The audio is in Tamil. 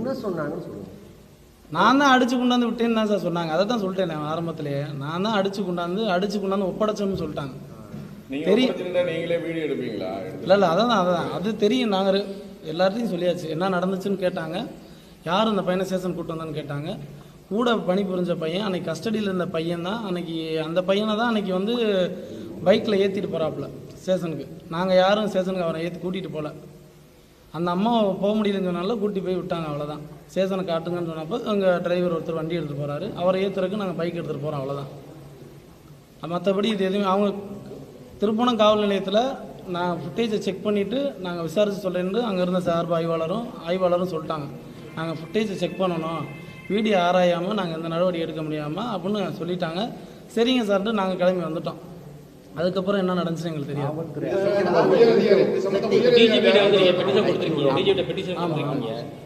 என்ன சொன்னாங்கன்னு சொல்லுங்கள். நான் தான் அடிச்சு கொண்டாந்து விட்டேன்னு தான் சார் சொன்னாங்க. அதை தான் சொல்லிட்டேன் ஆரம்பத்திலேயே. நான் தான் அடிச்சு கொண்டாந்து ஒப்படைச்சோம்னு சொல்லிட்டாங்க. தெரியும். நீங்களே வீடியோ எடுப்பீங்களா? இல்லை அதான் அது தெரியும். நாங்கள் எல்லார்ட்டையும் சொல்லியாச்சு. என்ன நடந்துச்சுன்னு கேட்டாங்க. யார் அந்த பையனை ஸ்டேஷன் கூப்பிட்டு வந்தான்னு கேட்டாங்க. கூட பணிபுரிஞ்ச பையன் அன்றைக்கி கஸ்டடியில் இருந்த பையன் தான். அன்றைக்கி அந்த பையனை தான் அன்றைக்கி வந்து பைக்கில் ஏற்றிட்டு போகிறாப்புல ஸ்டேஷனுக்கு. நாங்கள் யாரும் ஸ்டேஷனுக்கு அவரை ஏற்றி கூட்டிகிட்டு போகல. அந்த அம்மா போக முடியலன்னு சொன்னால கூட்டி போய் விட்டாங்க. அவ்வளோதான். ஸ்டேஷனை காட்டுங்கன்னு சொன்னப்போ அங்கே டிரைவர் ஒருத்தர் வண்டி எடுத்துகிட்டு போகிறாரு. அவரை ஏற்றுறதுக்கு நாங்கள் பைக் எடுத்துகிட்டு போகிறோம். அவ்வளோதான். மற்றபடி இது எதுவுமே அவங்க திருப்பணம் காவல் நிலையத்தில் நான் ஃபுட்டேஜை செக் பண்ணிவிட்டு நாங்கள் விசாரித்து சொல்கிறேன்னு அங்கே இருந்த சார்பு ஆய்வாளரும் சொல்லிட்டாங்க. நாங்கள் ஃபுட்டேஜை செக் பண்ணணும், வீடியோ ஆராயாமல் நாங்கள் எந்த நடவடிக்கை எடுக்க முடியாமல் அப்படின்னு சொல்லிட்டாங்க. சரிங்க சார்ட்டு நாங்கள் கிளம்பி வந்துட்டோம். அதுக்கப்புறம் என்ன நடந்துச்சு எங்களுக்கு தெரியும். பெட்டிஷன் கொடுத்துருக்கீங்க.